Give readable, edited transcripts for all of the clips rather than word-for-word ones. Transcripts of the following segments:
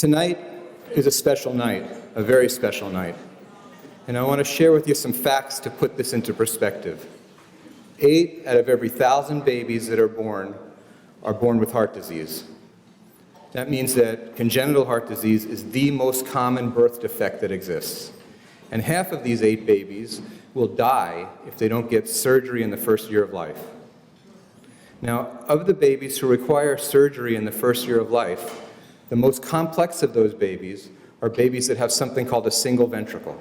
Tonight is a special night, a very special night. And I want to share with you some facts to put this into perspective. 8 out of every 1,000 babies that are born with heart disease. That means that congenital heart disease is the most common birth defect that exists. And half of these 8 babies will die if they don't get surgery in the first year of life. Now, of the babies who require surgery in the first year of life, the most complex of those babies are babies that have something called a single ventricle.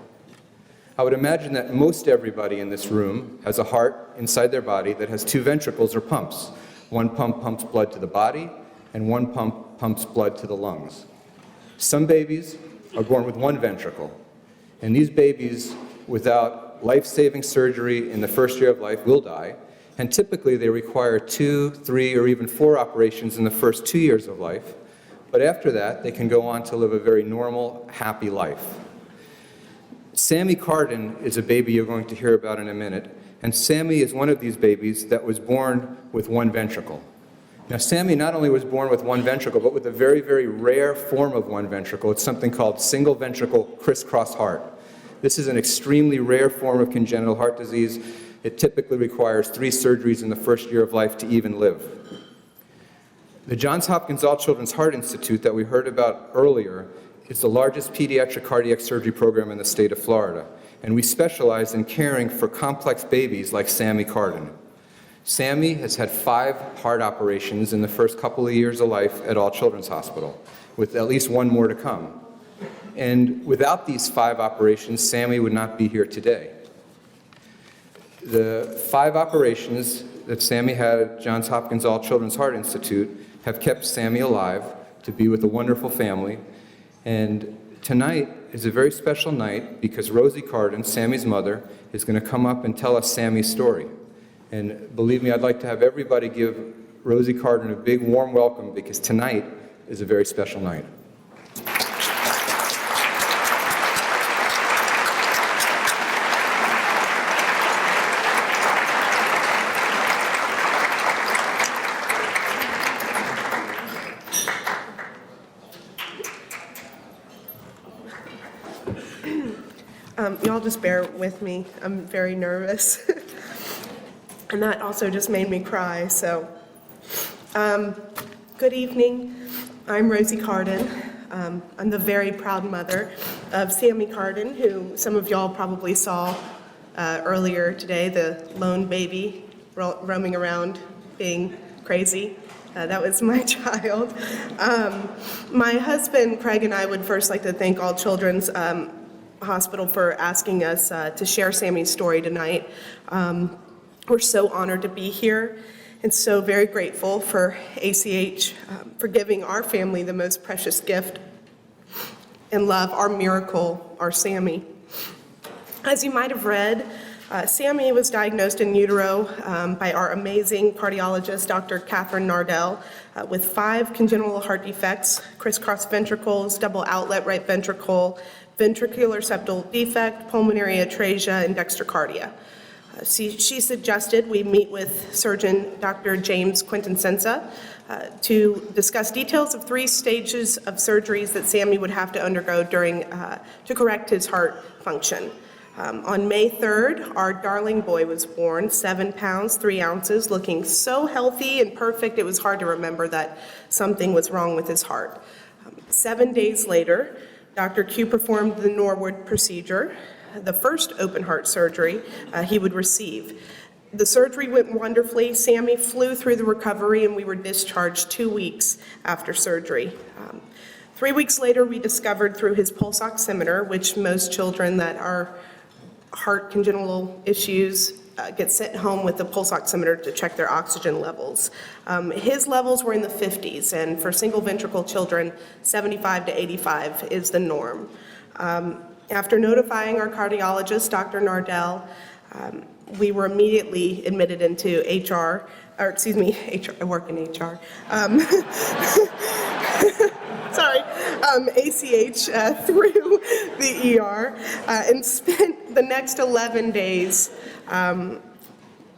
I would imagine that most everybody in this room has a heart inside their body that has 2 ventricles or pumps. One pump pumps blood to the body, and one pump pumps blood to the lungs. Some babies are born with 1 ventricle, and these babies, without life-saving surgery in the first year of life, will die, and typically they require 2, 3, or even 4 operations in the first 2 years of life, but after that, they can go on to live a very normal, happy life. Sammy Carden is a baby you're going to hear about in a minute, and Sammy is one of these babies that was born with 1 ventricle. Now, Sammy not only was born with 1 ventricle, but with a very, very rare form of 1 ventricle. It's something called single ventricle criss-crossed heart. This is an extremely rare form of congenital heart disease. It typically requires 3 surgeries in the first year of life to even live. The Johns Hopkins All Children's Heart Institute that we heard about earlier is the largest pediatric cardiac surgery program in the state of Florida, and we specialize in caring for complex babies like Sammy Carden. Sammy has had 5 heart operations in the first couple of years of life at All Children's Hospital, with at least 1 more to come. And without these 5 operations, Sammy would not be here today. The 5 operations that Sammy had at Johns Hopkins All Children's Heart Institute have kept Sammy alive to be with a wonderful family. And tonight is a very special night because Rosie Carden, Sammy's mother, is going to come up and tell us Sammy's story. And believe me, I'd like to have everybody give Rosie Carden a big warm welcome because tonight is a very special night. Y'all just bear with me. I'm very nervous. And that also just made me cry, so. Good evening. I'm Rosie Carden. I'm the very proud mother of Sammy Carden, who some of y'all probably saw earlier today, the lone baby roaming around being crazy. That was my child. My husband, Craig, and I would first like to thank All Children's Hospital for asking us to share Sammy's story tonight. We're so honored to be here and so very grateful for ACH for giving our family the most precious gift and love, our miracle, our Sammy. As you might have read, Sammy was diagnosed in utero by our amazing cardiologist, Dr. Kathryn Nardell, with 5 congenital heart defects, criss-crossed ventricles, double outlet right ventricle, ventricular septal defect, pulmonary atresia, and dextrocardia. She suggested we meet with surgeon Dr. James Quinton-Sensa to discuss details of 3 stages of surgeries that Sammy would have to undergo to correct his heart function. On May 3rd, our darling boy was born, 7 pounds, 3 ounces, looking so healthy and perfect it was hard to remember that something was wrong with his heart. 7 days later, Dr. Q performed the Norwood procedure, the first open heart surgery he would receive. The surgery went wonderfully. Sammy flew through the recovery and we were discharged 2 weeks after surgery. 3 weeks later, we discovered through his pulse oximeter, which most children that are heart congenital issues get sent home with the pulse oximeter to check their oxygen levels. His levels were in the 50s, and for single ventricle children, 75 to 85 is the norm. After notifying our cardiologist, Dr. Nardell, we were immediately admitted into HR, I work in HR. ACH through the ER and spent the next 11 days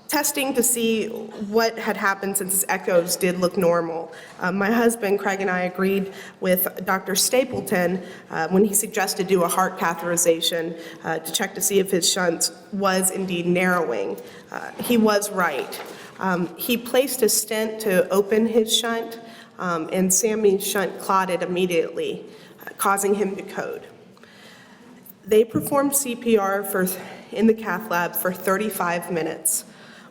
testing to see what had happened since his echoes did look normal. My husband, Craig, and I agreed with Dr. Stapleton when he suggested do a heart catheterization to check to see if his shunt was indeed narrowing. He was right. He placed a stent to open his shunt, and Sammy's shunt clotted immediately, causing him to code. They performed CPR in the cath lab for 35 minutes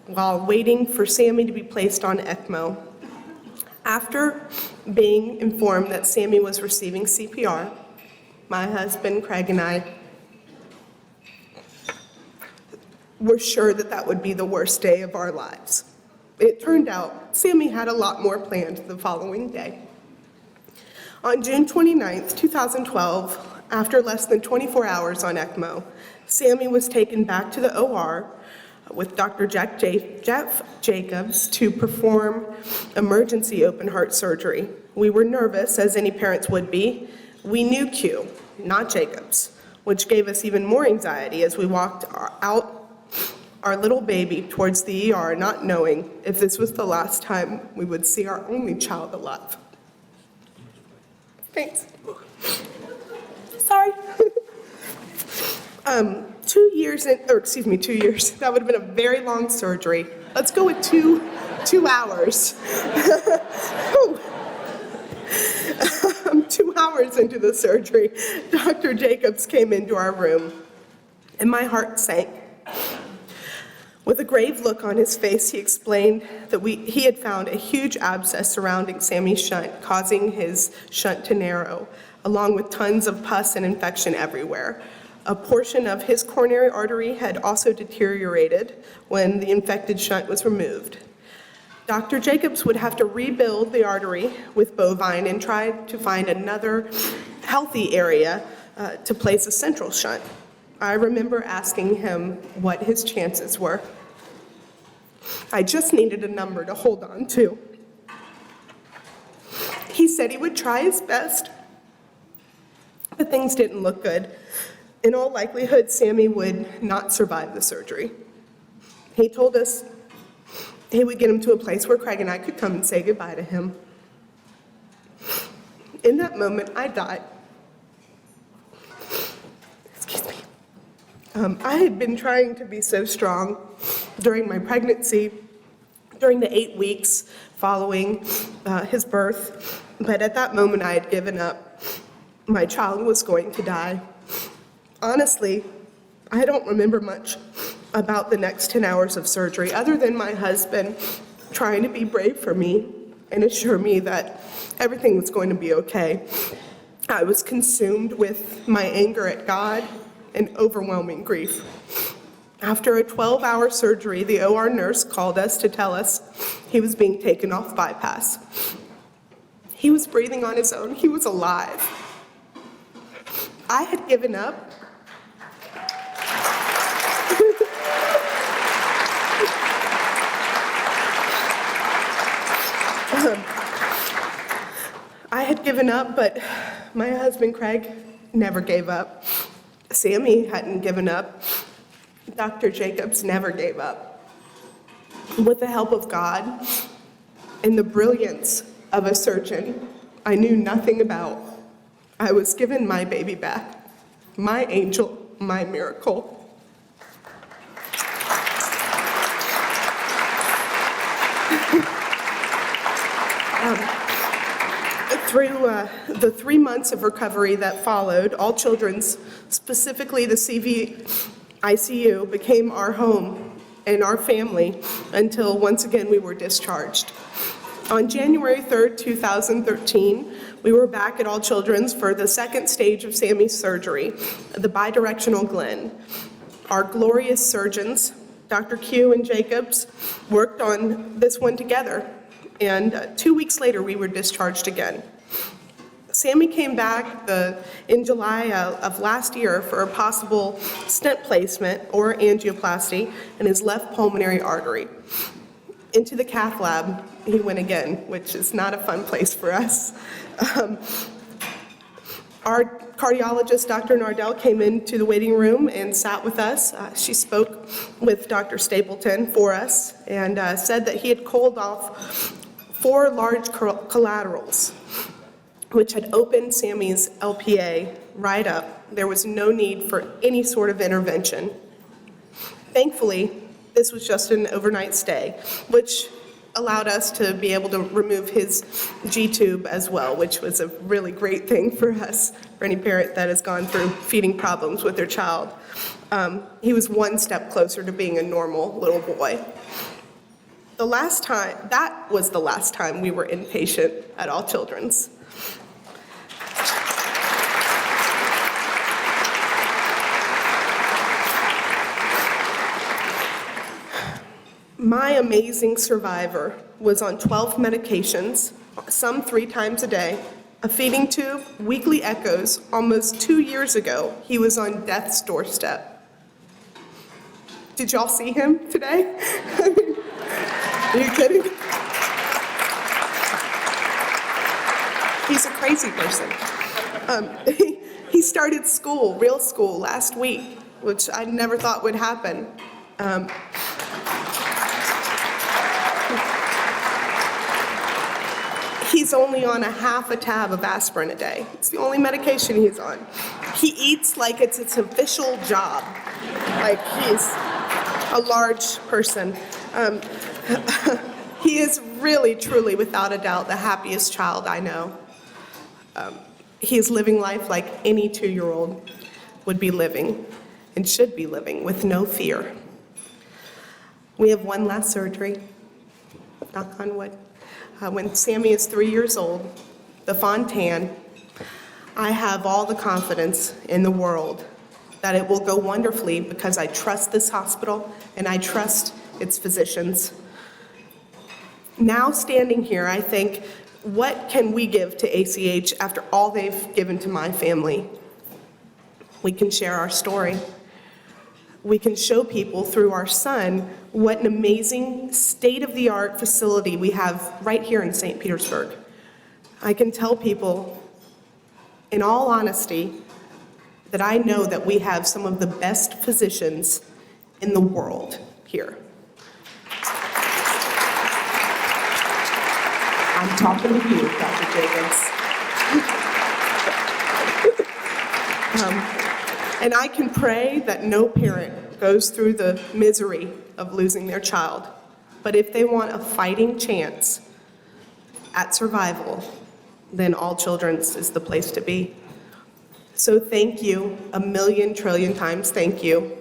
while waiting for Sammy to be placed on ECMO. After being informed that Sammy was receiving CPR, my husband, Craig, and I were sure that that would be the worst day of our lives. It turned out Sammy had a lot more planned the following day. On June 29th, 2012, after less than 24 hours on ECMO, Sammy was taken back to the OR with Dr. Jeff Jacobs to perform emergency open heart surgery. We were nervous, as any parents would be. We knew Q, not Jacobs, which gave us even more anxiety as we walked out our little baby towards the ER, not knowing if this was the last time we would see our only child alive. Thanks. Sorry. 2 years, that would have been a very long surgery. Let's go with two hours. 2 hours into the surgery, Dr. Jacobs came into our room, and my heart sank. With a grave look on his face, he explained that he had found a huge abscess surrounding Sammy's shunt, causing his shunt to narrow, along with tons of pus and infection everywhere. A portion of his coronary artery had also deteriorated when the infected shunt was removed. Dr. Jacobs would have to rebuild the artery with bovine and try to find another healthy area to place a central shunt. I remember asking him what his chances were. I just needed a number to hold on to. He said he would try his best, but things didn't look good. In all likelihood, Sammy would not survive the surgery. He told us he would get him to a place where Craig and I could come and say goodbye to him. In that moment, I died. Excuse me. I had been trying to be so strong during my pregnancy, during the 8 weeks following his birth, but at that moment I had given up. My child was going to die. Honestly, I don't remember much about the next 10 hours of surgery, other than my husband trying to be brave for me and assure me that everything was going to be okay. I was consumed with my anger at God and overwhelming grief. After a 12-hour surgery, the OR nurse called us to tell us he was being taken off bypass. He was breathing on his own. He was alive. I had given up. I had given up, but my husband, Craig, never gave up. Sammy hadn't given up. Dr. Jacobs never gave up. With the help of God and the brilliance of a surgeon I knew nothing about, I was given my baby back, my angel, my miracle. Through the 3 months of recovery that followed, All Children's, specifically the CV ICU, became our home and our family until once again we were discharged. On January 3rd, 2013, we were back at All Children's for the second stage of Sammy's surgery, the bidirectional Glenn. Our glorious surgeons, Dr. Q and Jacobs, worked on this one together, and 2 weeks later we were discharged again. Sammy came back in July of last year for a possible stent placement or angioplasty in his left pulmonary artery. Into the cath lab he went again, which is not a fun place for us. Our cardiologist, Dr. Nardell, came into the waiting room and sat with us. She spoke with Dr. Stapleton for us and said that he had called off 4 large collaterals, which had opened Sammy's LPA right up. There was no need for any sort of intervention. Thankfully, this was just an overnight stay, which allowed us to be able to remove his G-tube as well, which was a really great thing for us, for any parent that has gone through feeding problems with their child. He was one step closer to being a normal little boy. That was the last time we were inpatient at All Children's. My amazing survivor was on 12 medications, some 3 times a day, a feeding tube, weekly echoes. Almost 2 years ago, he was on death's doorstep. Did y'all see him today? Are you kidding? He's a crazy person. He started school, real school, last week, which I never thought would happen. He's only on a half a tab of aspirin a day. It's the only medication he's on. He eats like it's his official job. Like he's a large person. He is really, truly, without a doubt, the happiest child I know. He is living life like any 2-year-old would be living and should be living, with no fear. We have one last surgery, knock on wood. When Sammy is 3 years old, the Fontan, I have all the confidence in the world that it will go wonderfully because I trust this hospital and I trust its physicians. Now standing here, I think, what can we give to ACH after all they've given to my family? We can share our story. We can show people through our son what an amazing state-of-the-art facility we have right here in St. Petersburg. I can tell people, in all honesty, that I know that we have some of the best physicians in the world here. I'm talking to you, Dr. Jacobs. And I can pray that no parent goes through the misery of losing their child. But if they want a fighting chance at survival, then All Children's is the place to be. So thank you, a million trillion times thank you.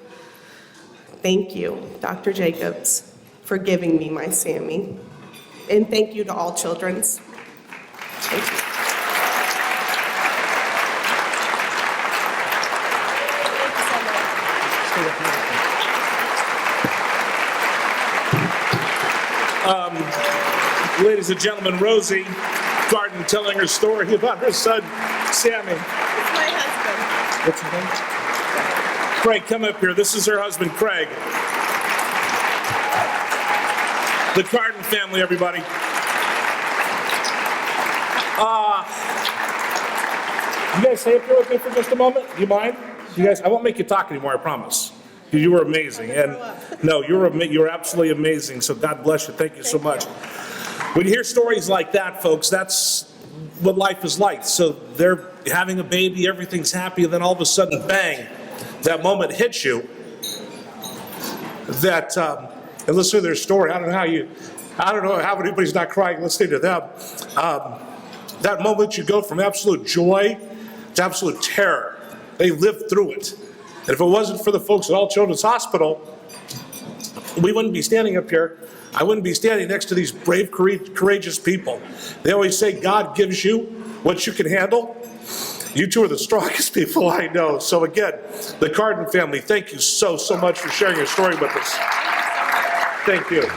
Thank you, Dr. Jacobs, for giving me my Sammy. And thank you to All Children's. Thank you. Ladies and gentlemen, Rosie Carden telling her story about her son, Sammy. It's my husband. What's his name? Craig, come up here. This is her husband, Craig. The Carden family, everybody. You guys stay up here with me for just a moment? Do you mind? You guys, I won't make you talk anymore, I promise. You were amazing. And no, you were absolutely amazing. So God bless you. Thank you so much. When you hear stories like that, folks, that's what life is like. So they're having a baby, everything's happy, and then all of a sudden, bang, that moment hits you. That, and listen to their story. I don't know how anybody's not crying listening to them. That moment you go from absolute joy to absolute terror. They lived through it. And if it wasn't for the folks at All Children's Hospital, we wouldn't be standing up here. I wouldn't be standing next to these brave, courageous people. They always say God gives you what you can handle. You two are the strongest people I know. So again, the Carden family, thank you so much for sharing your story with us. Thank you.